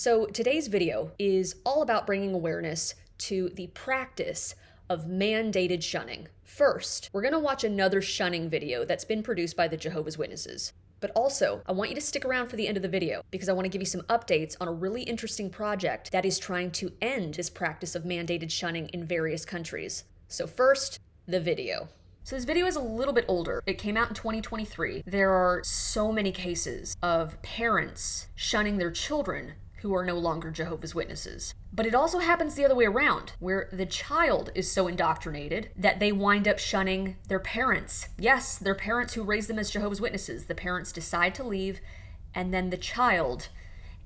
So today's video is all about bringing awareness to the practice of mandated shunning. First, we're going to watch another shunning video that's been produced by the Jehovah's Witnesses. But also, I want you to stick around for the end of the video because I want to give you some updates on a really interesting project that is trying to end this practice of mandated shunning in various countries. So first, the video. So this video is a little bit older. It came out in 2023. There are so many cases of parents shunning their children who are no longer Jehovah's Witnesses. But it also happens the other way around, where the child is so indoctrinated that they wind up shunning their parents. Yes, their parents who raised them as Jehovah's Witnesses. The parents decide to leave, and then the child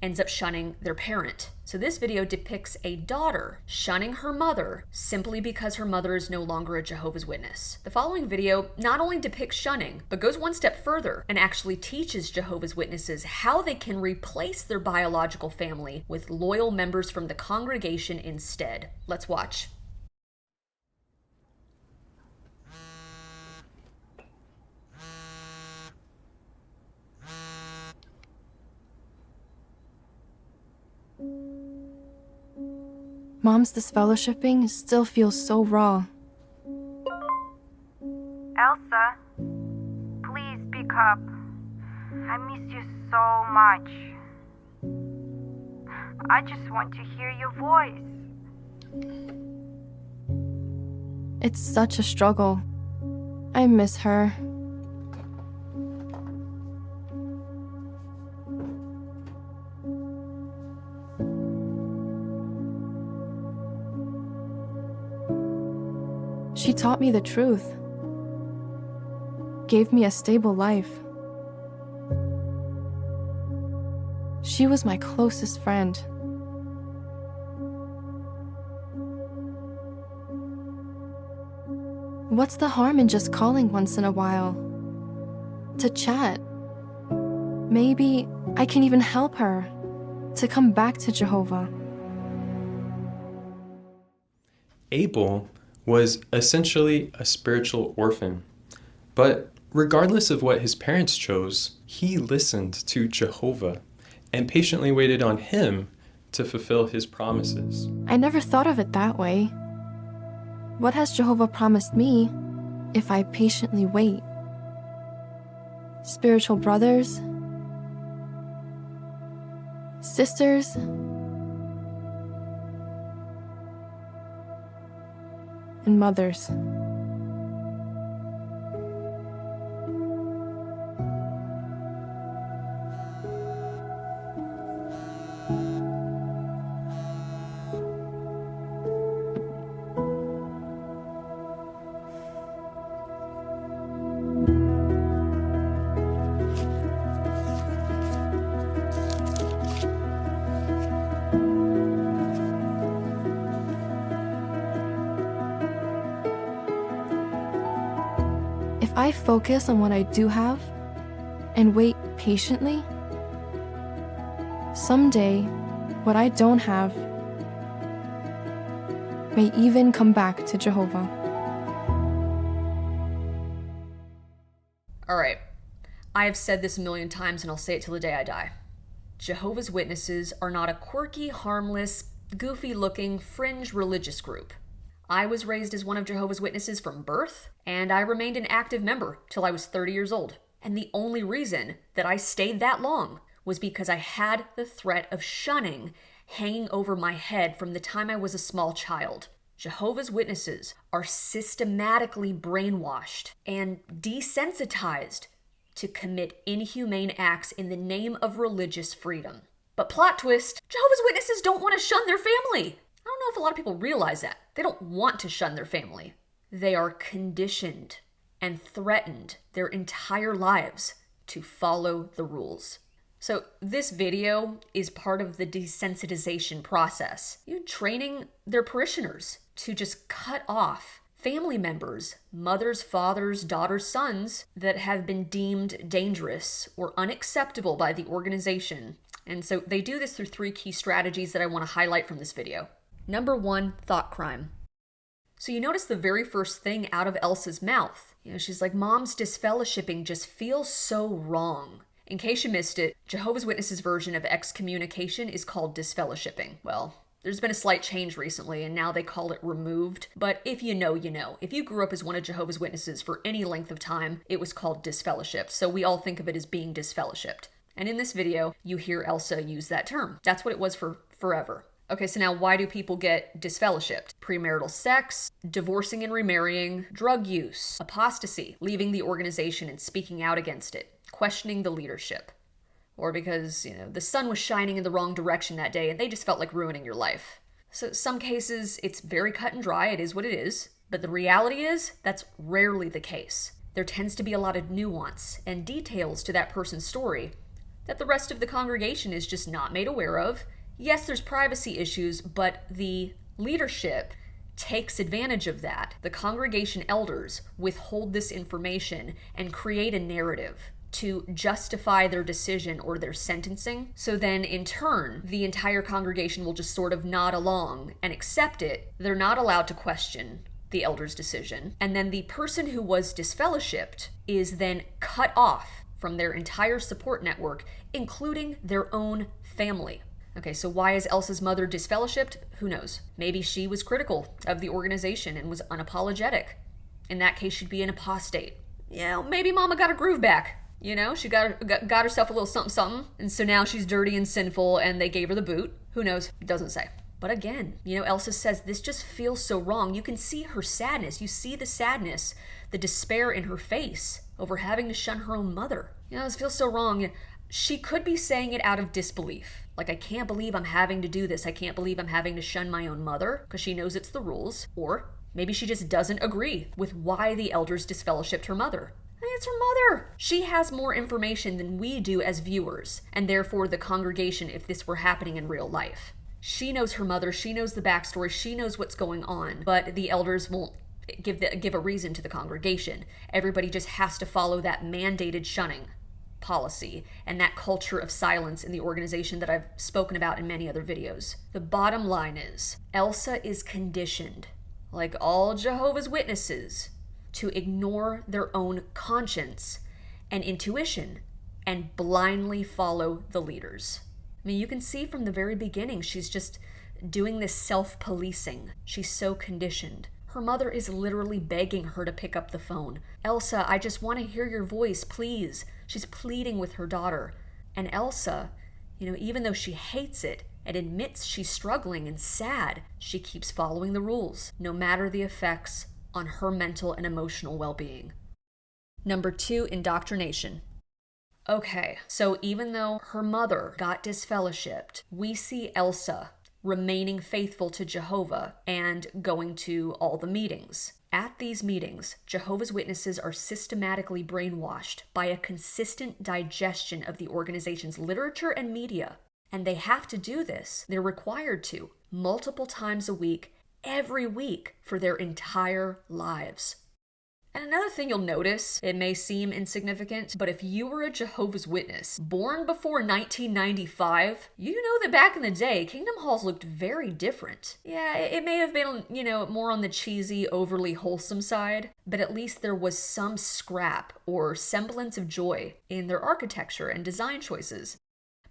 ends up shunning their parent. So this video depicts a daughter shunning her mother simply because her mother is no longer a Jehovah's Witness. The following video not only depicts shunning, but goes one step further and actually teaches Jehovah's Witnesses how they can replace their biological family with loyal members from the congregation instead. Let's watch. Mom's disfellowshipping still feels so raw. Elsa, please speak up. I miss you so much. I just want to hear your voice. It's such a struggle. I miss her. She taught me the truth, gave me a stable life. She was my closest friend. What's the harm in just calling once in a while? To chat. Maybe I can even help her to come back to Jehovah. Abel was essentially a spiritual orphan. But regardless of what his parents chose, he listened to Jehovah and patiently waited on him to fulfill his promises. I never thought of it that way. What has Jehovah promised me if I patiently wait? Spiritual brothers, sisters, and mothers. If I focus on what I do have and wait patiently, someday what I don't have may even come back to Jehovah. All right, I have said this a million times and I'll say it till the day I die. Jehovah's Witnesses are not a quirky, harmless, goofy-looking, fringe religious group. I was raised as one of Jehovah's Witnesses from birth, and I remained an active member till I was 30 years old. And the only reason that I stayed that long was because I had the threat of shunning hanging over my head from the time I was a small child. Jehovah's Witnesses are systematically brainwashed and desensitized to commit inhumane acts in the name of religious freedom. But plot twist, Jehovah's Witnesses don't want to shun their family. I don't know if a lot of people realize that. They don't want to shun their family. They are conditioned and threatened their entire lives to follow the rules. So this video is part of the desensitization process. Training their parishioners to just cut off family members, mothers, fathers, daughters, sons that have been deemed dangerous or unacceptable by the organization. And so they do this through 3 key strategies that I want to highlight from this video. Number 1, thought crime. So you notice the very first thing out of Elsa's mouth. She's like, Mom's disfellowshipping just feels so wrong. In case you missed it, Jehovah's Witnesses' version of excommunication is called disfellowshipping. Well, there's been a slight change recently, and now they call it removed. But if you know, you know. If you grew up as one of Jehovah's Witnesses for any length of time, it was called disfellowshipped. So we all think of it as being disfellowshipped. And in this video, you hear Elsa use that term. That's what it was for forever. Okay, so now why do people get disfellowshipped? Premarital sex, divorcing and remarrying, drug use, apostasy, leaving the organization and speaking out against it, questioning the leadership. Or because, the sun was shining in the wrong direction that day and they just felt like ruining your life. So some cases, it's very cut and dry, it is what it is. But the reality is, that's rarely the case. There tends to be a lot of nuance and details to that person's story that the rest of the congregation is just not made aware of. Yes, there's privacy issues, but the leadership takes advantage of that. The congregation elders withhold this information and create a narrative to justify their decision or their sentencing. So then in turn, the entire congregation will just sort of nod along and accept it. They're not allowed to question the elder's decision. And then the person who was disfellowshipped is then cut off from their entire support network, including their own family. Okay, so why is Elsa's mother disfellowshipped? Who knows? Maybe she was critical of the organization and was unapologetic. In that case, she'd be an apostate. Maybe mama got her groove back. She got herself a little something, and so now she's dirty and sinful, and they gave her the boot. Who knows? It doesn't say. But again, Elsa says, this just feels so wrong. You can see her sadness. You see the sadness, the despair in her face over having to shun her own mother. This feels so wrong. She could be saying it out of disbelief. Like, I can't believe I'm having to do this. I can't believe I'm having to shun my own mother, because she knows it's the rules. Or maybe she just doesn't agree with why the elders disfellowshipped her mother. It's her mother. She has more information than we do as viewers, and therefore the congregation if this were happening in real life. She knows her mother, she knows the backstory, she knows what's going on, but the elders won't give a reason to the congregation. Everybody just has to follow that mandated shunning policy and that culture of silence in the organization that I've spoken about in many other videos. The bottom line is, Elsa is conditioned, like all Jehovah's Witnesses, to ignore their own conscience and intuition and blindly follow the leaders. You can see from the very beginning, she's just doing this self-policing. She's so conditioned. Her mother is literally begging her to pick up the phone. Elsa, I just want to hear your voice, please. She's pleading with her daughter. And Elsa, even though she hates it and admits she's struggling and sad, she keeps following the rules, no matter the effects on her mental and emotional well-being. Number 2, indoctrination. Okay, so even though her mother got disfellowshipped, we see Elsa remaining faithful to Jehovah and going to all the meetings. At these meetings, Jehovah's Witnesses are systematically brainwashed by a consistent digestion of the organization's literature and media. And they have to do this, they're required to, multiple times a week, every week for their entire lives. And another thing you'll notice, it may seem insignificant, but if you were a Jehovah's Witness born before 1995, you know that back in the day, Kingdom Halls looked very different. Yeah, it may have been, more on the cheesy, overly wholesome side, but at least there was some scrap or semblance of joy in their architecture and design choices.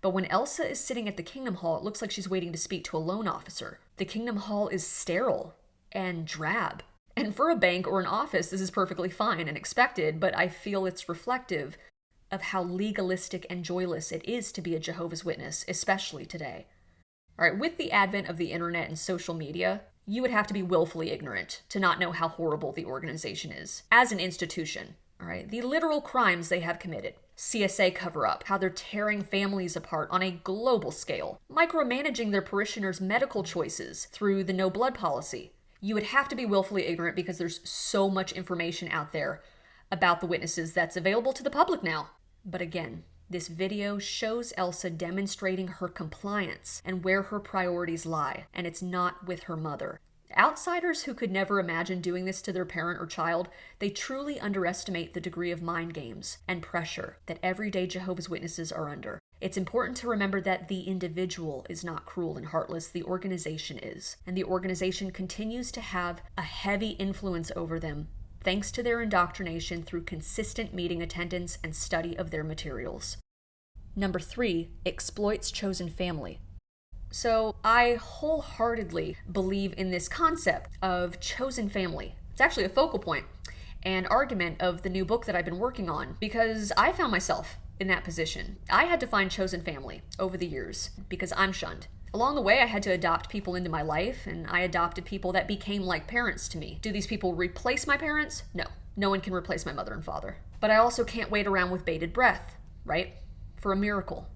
But when Elsa is sitting at the Kingdom Hall, it looks like she's waiting to speak to a loan officer. The Kingdom Hall is sterile and drab. And for a bank or an office, this is perfectly fine and expected, but I feel it's reflective of how legalistic and joyless it is to be a Jehovah's Witness, especially today. All right, with the advent of the internet and social media, you would have to be willfully ignorant to not know how horrible the organization is as an institution. All right, the literal crimes they have committed. CSA cover-up, how they're tearing families apart on a global scale, micromanaging their parishioners' medical choices through the no blood policy. You would have to be willfully ignorant because there's so much information out there about the witnesses that's available to the public now. But again, this video shows Elsa demonstrating her compliance and where her priorities lie, and it's not with her mother. Outsiders who could never imagine doing this to their parent or child, they truly underestimate the degree of mind games and pressure that everyday Jehovah's Witnesses are under. It's important to remember that the individual is not cruel and heartless, the organization is. And the organization continues to have a heavy influence over them, thanks to their indoctrination through consistent meeting attendance and study of their materials. Number 3, exploits chosen family. So I wholeheartedly believe in this concept of chosen family. It's actually a focal point and argument of the new book that I've been working on because I found myself in that position. I had to find chosen family over the years because I'm shunned. Along the way, I had to adopt people into my life, and I adopted people that became like parents to me. Do these people replace my parents? No. No one can replace my mother and father. But I also can't wait around with bated breath, right? For a miracle.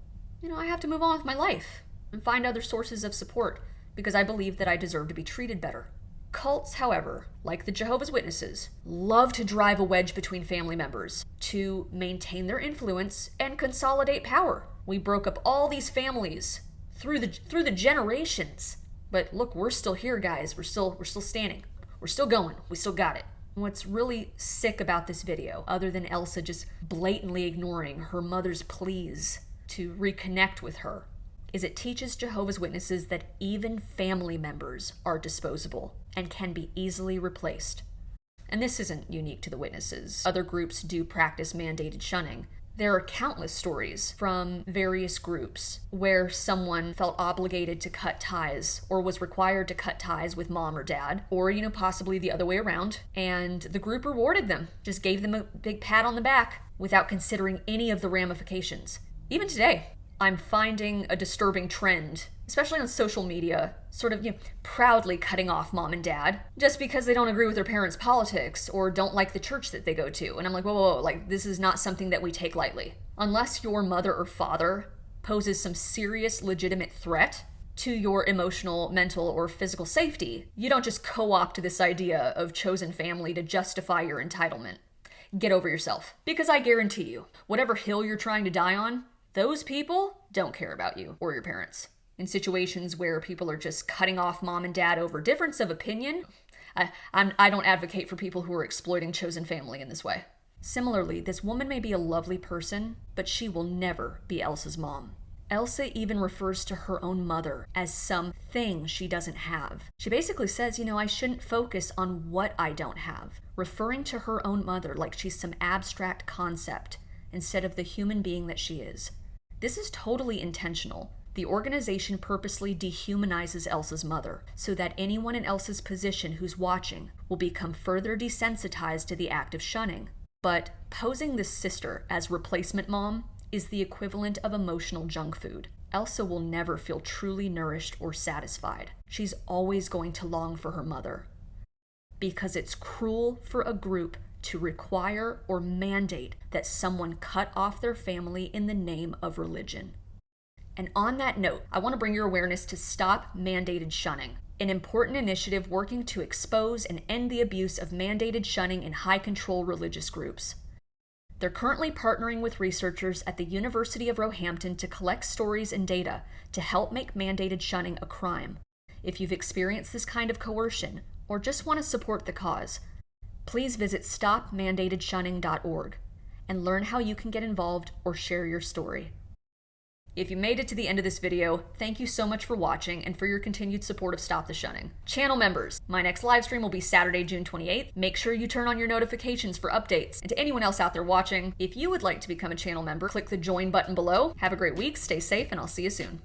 I have to move on with my life and find other sources of support because I believe that I deserve to be treated better. Cults, however, like the Jehovah's Witnesses, love to drive a wedge between family members to maintain their influence and consolidate power. We broke up all these families through the generations. But look, we're still here, guys. We're still standing. We're still going. We still got it. What's really sick about this video, other than Elsa just blatantly ignoring her mother's pleas to reconnect with her, is it teaches Jehovah's Witnesses that even family members are disposable and can be easily replaced. And this isn't unique to the Witnesses. Other groups do practice mandated shunning. There are countless stories from various groups where someone felt obligated to cut ties or was required to cut ties with mom or dad, or, possibly the other way around, and the group rewarded them, just gave them a big pat on the back without considering any of the ramifications. Even today, I'm finding a disturbing trend, especially on social media, sort of, proudly cutting off mom and dad just because they don't agree with their parents' politics or don't like the church that they go to. And I'm like, whoa, like, this is not something that we take lightly. Unless your mother or father poses some serious, legitimate threat to your emotional, mental, or physical safety, you don't just co-opt this idea of chosen family to justify your entitlement. Get over yourself. Because I guarantee you, whatever hill you're trying to die on, those people don't care about you or your parents. In situations where people are just cutting off mom and dad over difference of opinion, I don't advocate for people who are exploiting chosen family in this way. Similarly, this woman may be a lovely person, but she will never be Elsa's mom. Elsa even refers to her own mother as something she doesn't have. She basically says, I shouldn't focus on what I don't have, referring to her own mother like she's some abstract concept instead of the human being that she is. This is totally intentional. The organization purposely dehumanizes Elsa's mother so that anyone in Elsa's position who's watching will become further desensitized to the act of shunning. But posing this sister as replacement mom is the equivalent of emotional junk food. Elsa will never feel truly nourished or satisfied. She's always going to long for her mother. Because it's cruel for a group to require or mandate that someone cut off their family in the name of religion. And on that note, I want to bring your awareness to Stop Mandated Shunning, an important initiative working to expose and end the abuse of mandated shunning in high-control religious groups. They're currently partnering with researchers at the University of Roehampton to collect stories and data to help make mandated shunning a crime. If you've experienced this kind of coercion, or just want to support the cause, please visit stopmandatedshunning.org and learn how you can get involved or share your story. If you made it to the end of this video, thank you so much for watching and for your continued support of Stop the Shunning. Channel members, my next live stream will be Saturday, June 28th. Make sure you turn on your notifications for updates. And to anyone else out there watching, if you would like to become a channel member, click the join button below. Have a great week, stay safe, and I'll see you soon.